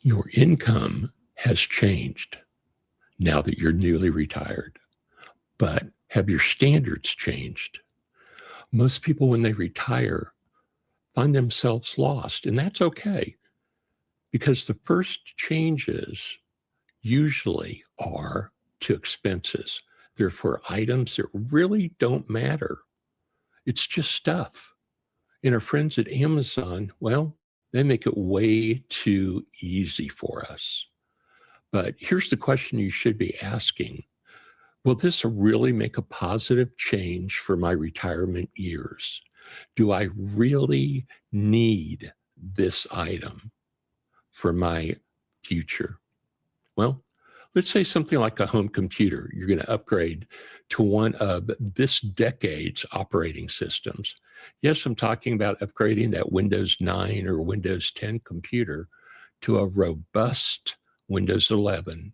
Your income has changed now that you're newly retired, but have your standards changed? Most people, when they retire, find themselves lost, and that's okay, because the first changes usually are to expenses. They're for items that really don't matter. It's just stuff. And our friends at Amazon, well, they make it way too easy for us. But here's the question you should be asking. Will this really make a positive change for my retirement years? Do I really need this item for my future? Well, let's say something like a home computer. You're going to upgrade to one of this decade's operating systems. Yes, I'm talking about upgrading that Windows 9 or Windows 10 computer to a robust Windows 11.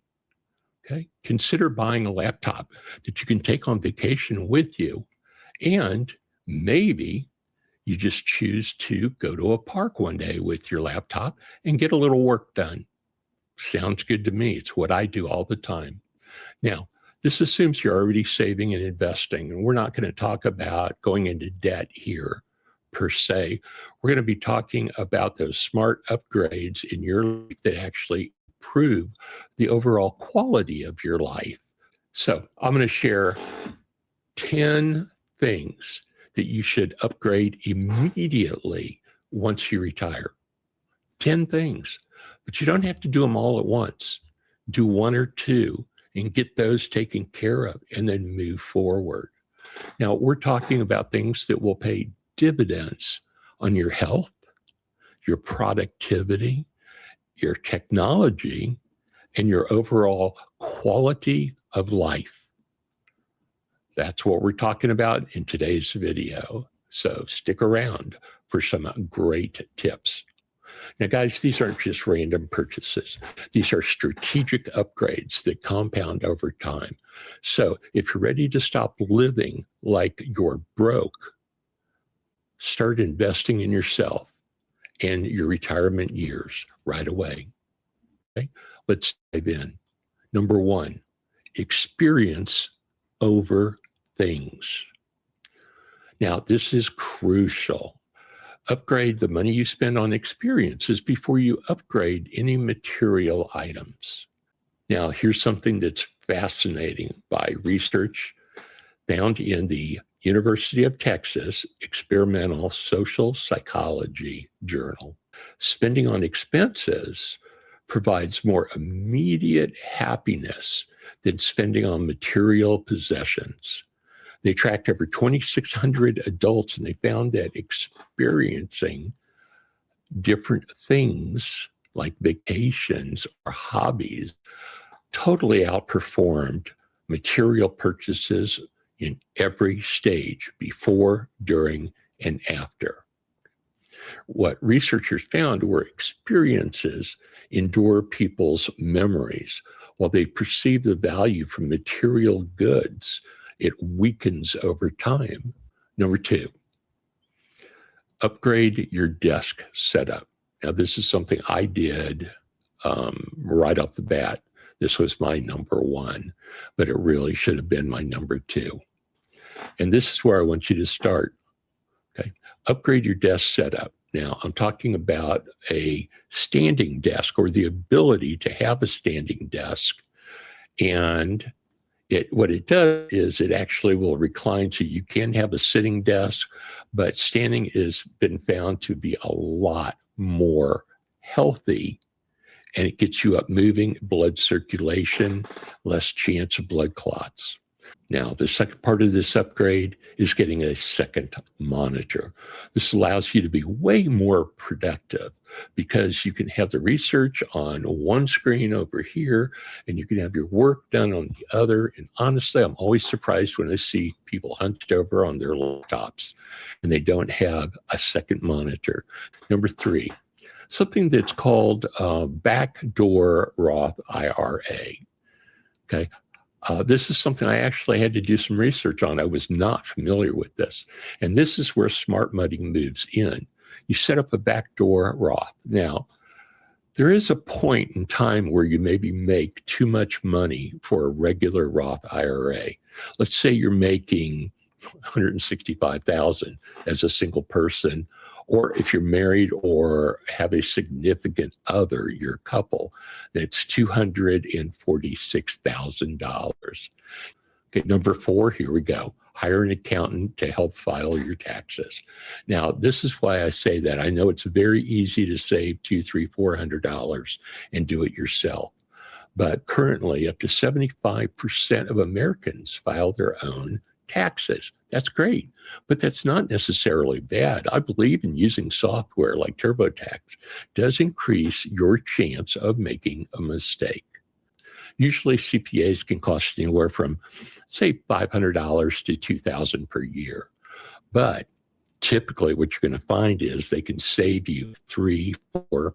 Okay, consider buying a laptop that you can take on vacation with you, and maybe you just choose to go to a park one day with your laptop and get a little work done. Sounds good to me. It's what I do all the time. Now, this assumes you're already saving and investing, and we're not going to talk about going into debt here per se. We're going to be talking about those smart upgrades in your life that actually improve the overall quality of your life. So I'm going to share 10 things that you should upgrade immediately once you retire. 10 things, but you don't have to do them all at once. Do one or two and get those taken care of and then move forward. Now, we're talking about things that will pay dividends on your health, your productivity, your technology, and your overall quality of life. That's what we're talking about in today's video. So stick around for some great tips. Now, guys, these aren't just random purchases. These are strategic upgrades that compound over time. So if you're ready to stop living like you're broke, start investing in yourself and your retirement years right away. Okay, let's dive in. Number one, experience over things. Now, this is crucial. Upgrade the money you spend on experiences before you upgrade any material items. Now, here's something that's fascinating by research found in the University of Texas Experimental Social Psychology Journal. Spending on expenses provides more immediate happiness than spending on material possessions. They tracked over 2,600 adults, and they found that experiencing different things like vacations or hobbies totally outperformed material purchases in every stage, before, during, and after. What researchers found were experiences endure people's memories, while they perceive the value from material goods. It weakens over time. Number two, upgrade your desk setup. Now, this is something I did right off the bat. This was my number one, but it really should have been my number two. And this is where I want you to start. Okay, upgrade your desk setup. Now, I'm talking about a standing desk, or the ability to have a standing desk. And what it does is it actually will recline, so you can have a sitting desk, but standing has been found to be a lot more healthy, and it gets you up moving, blood circulation, less chance of blood clots. Now, the second part of this upgrade is getting a second monitor. This allows you to be way more productive because you can have the research on one screen over here, and you can have your work done on the other. And honestly, I'm always surprised when I see people hunched over on their laptops and they don't have a second monitor. Number three, something that's called backdoor Roth IRA. Okay. This is something I actually had to do some research on. I was not familiar with this. And this is where smart money moves in. You set up a backdoor Roth. Now, There is a point in time where you maybe make too much money for a regular Roth IRA. Let's say you're making 165,000 as a single person, or if you're married or have a significant other, your couple, that's $246,000. Okay, number 4, here we go. Hire an accountant to help file your taxes. Now, this is why I say that. I know it's very easy to save $200, $300, $400 and do it yourself. But currently, up to 75% of Americans file their own taxes. That's great, but that's not necessarily bad. I believe in using software like TurboTax does increase your chance of making a mistake. Usually CPAs can cost anywhere from, say, $500 to $2,000 per year. But typically what you're going to find is they can save you $3,000, $4,000,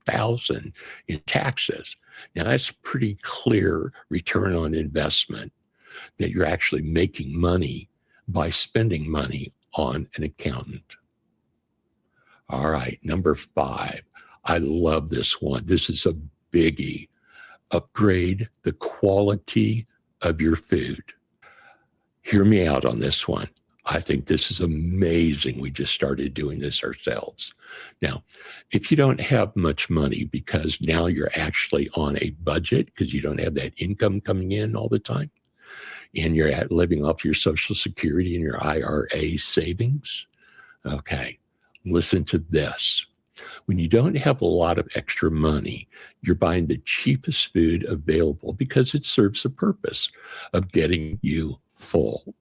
$5,000 in taxes. Now that's pretty clear return on investment that you're actually making money by spending money on an accountant. All right, number 5. I love this one. This is a biggie. Upgrade the quality of your food. Hear me out on this one. I think this is amazing. We just started doing this ourselves. Now, if you don't have much money because now you're actually on a budget because you don't have that income coming in all the time, and you're living off your Social Security and your IRA savings, okay, listen to this. When you don't have a lot of extra money, you're buying the cheapest food available because it serves a purpose of getting you full.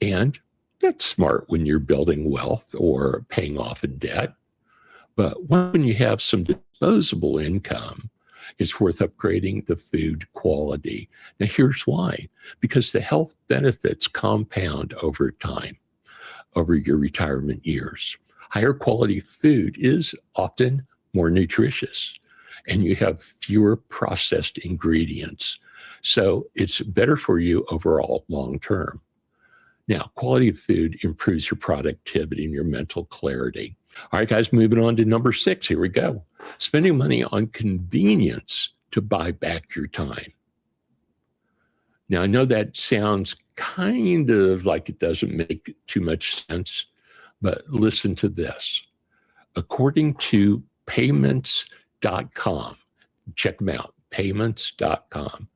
And that's smart when you're building wealth or paying off a debt. But when you have some disposable income, it's worth upgrading the food quality. Now, here's why. Because the health benefits compound over time, over your retirement years. Higher quality food is often more nutritious, and you have fewer processed ingredients. So it's better for you overall long term. Now, quality of food improves your productivity and your mental clarity. All right, guys, moving on to number 6. Here we go. Spending money on convenience to buy back your time. Now, I know that sounds kind of like it doesn't make too much sense, but listen to this. According to payments.com, check them out, payments.com,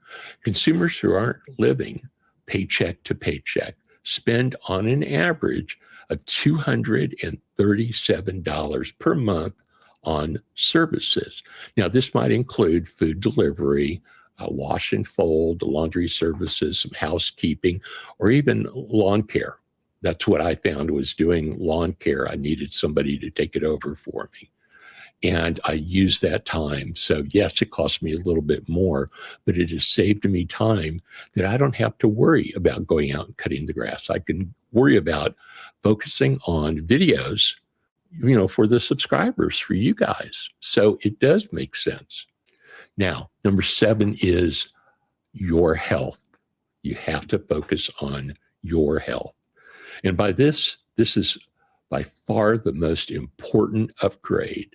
consumers who aren't living paycheck to paycheck spend on an average of $237 per month on services. Now, this might include food delivery, wash and fold, laundry services, some housekeeping, or even lawn care. That's what I found was doing lawn care. I needed somebody to take it over for me. And I used that time. So yes, it cost me a little bit more, but it has saved me time that I don't have to worry about going out and cutting the grass. I can worry about focusing on videos, for the subscribers, for you guys. So it does make sense. Now, number 7 is your health. You have to focus on your health. And by this is by far the most important upgrade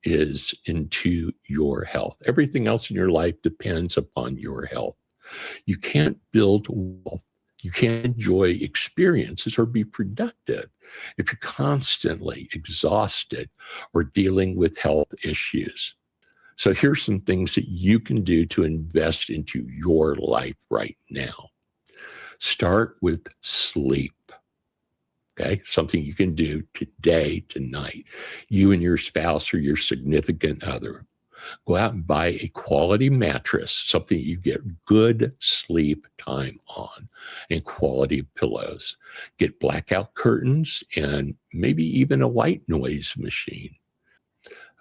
is into your health. Everything else in your life depends upon your health. You can't build wealth. You can't enjoy experiences or be productive if you're constantly exhausted or dealing with health issues. So here's some things that you can do to invest into your life right now. Start with sleep. Okay, something you can do today, tonight. You and your spouse or your significant other. Go out and buy a quality mattress, something you get good sleep time on, and quality pillows. Get blackout curtains and maybe even a white noise machine.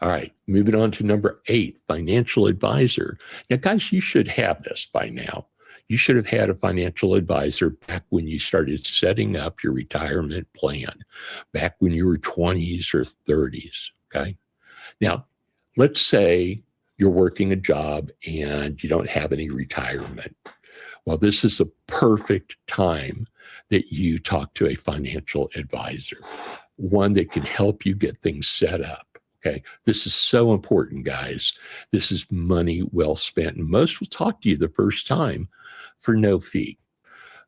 All right, moving on to number 8, financial advisor. Now, guys, you should have this by now. You should have had a financial advisor back when you started setting up your retirement plan, back when you were 20s or 30s, okay? Now, let's say you're working a job and you don't have any retirement. Well, this is a perfect time that you talk to a financial advisor, one that can help you get things set up, Okay. This is so important, guys. This is money well spent. And most will talk to you the first time for no fee.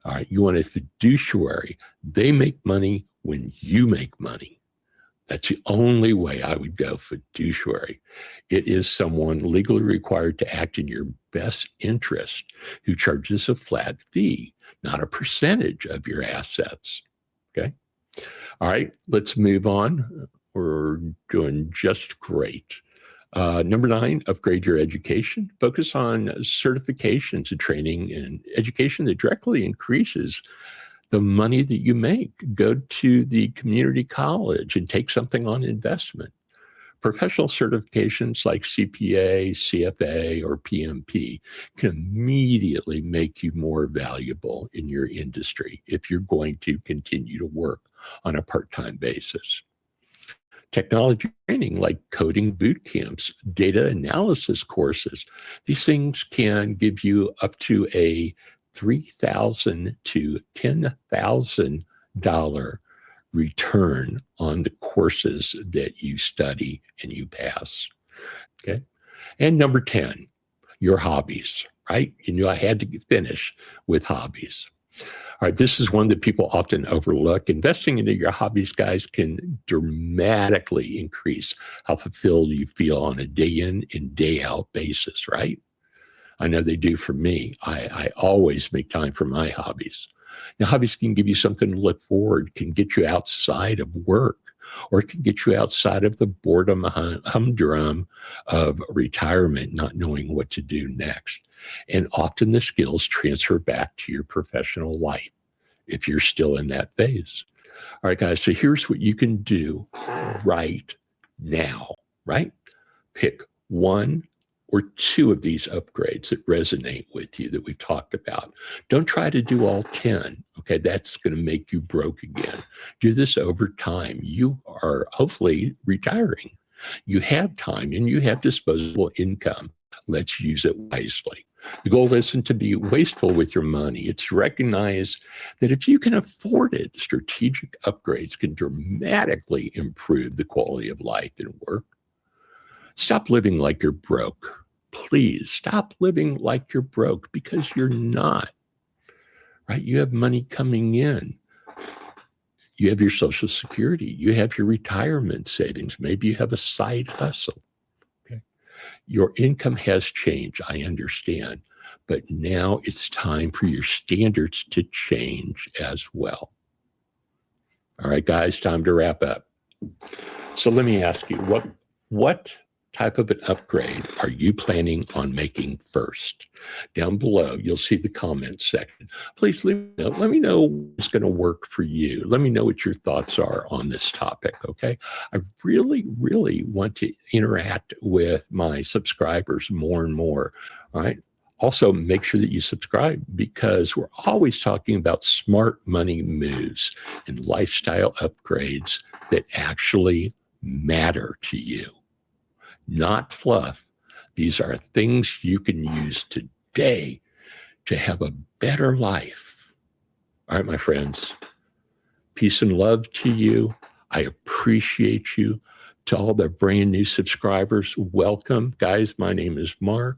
All right. You want a fiduciary. They make money when you make money. That's the only way I would go fiduciary. It is someone legally required to act in your best interest who charges a flat fee, not a percentage of your assets. Okay. All right. Let's move on. We're doing just great. Number 9, upgrade your education. Focus on certifications and training and education that directly increases the money that you make. Go to the community college and take something on investment. Professional certifications like CPA, CFA, or PMP can immediately make you more valuable in your industry if you're going to continue to work on a part-time basis. Technology training like coding boot camps, data analysis courses. These things can give you up to a $3,000 to $10,000 return on the courses that you study and you pass. Okay. And number 10, your hobbies, right? You knew I had to finish with hobbies. All right, this is one that people often overlook. Investing into your hobbies, guys, can dramatically increase how fulfilled you feel on a day in and day out basis, right? I know they do for me. I always make time for my hobbies. Now, hobbies can give you something to look forward, can get you outside of work, or it can get you outside of the boredom humdrum of retirement, not knowing what to do next. And often the skills transfer back to your professional life if you're still in that phase. All right, guys, so here's what you can do right now, right? Pick one or two of these upgrades that resonate with you that we've talked about. Don't try to do all 10. Okay, that's going to make you broke again. Do this over time. You are hopefully retiring. You have time and you have disposable income. Let's use it wisely. The goal isn't to be wasteful with your money. It's to recognize that if you can afford it, strategic upgrades can dramatically improve the quality of life and work. Stop living like you're broke. Please stop living like you're broke, because you're not, right? You have money coming in. You have your Social Security. You have your retirement savings. Maybe you have a side hustle. Okay. Your income has changed, I understand, but now it's time for your standards to change as well. All right, guys, time to wrap up. So let me ask you, what type of an upgrade are you planning on making first? Down below, you'll see the comments section. Please let me know what's going to work for you. Let me know what your thoughts are on this topic, okay? I really, really want to interact with my subscribers more and more, all right? Also, make sure that you subscribe, because we're always talking about smart money moves and lifestyle upgrades that actually matter to you. Not fluff. These are things you can use today to have a better life. All right, my friends, peace and love to you. I appreciate you. To all the brand new subscribers, welcome. Guys, my name is Mark.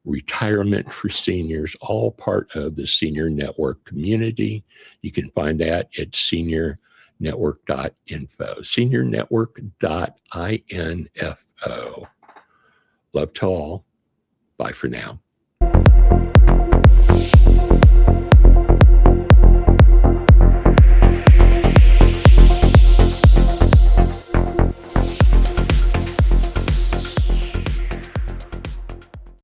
Retirement for Seniors, all part of the Senior Network community. You can find that at seniornetwork.info, seniornetwork.info. Love to all. Bye for now.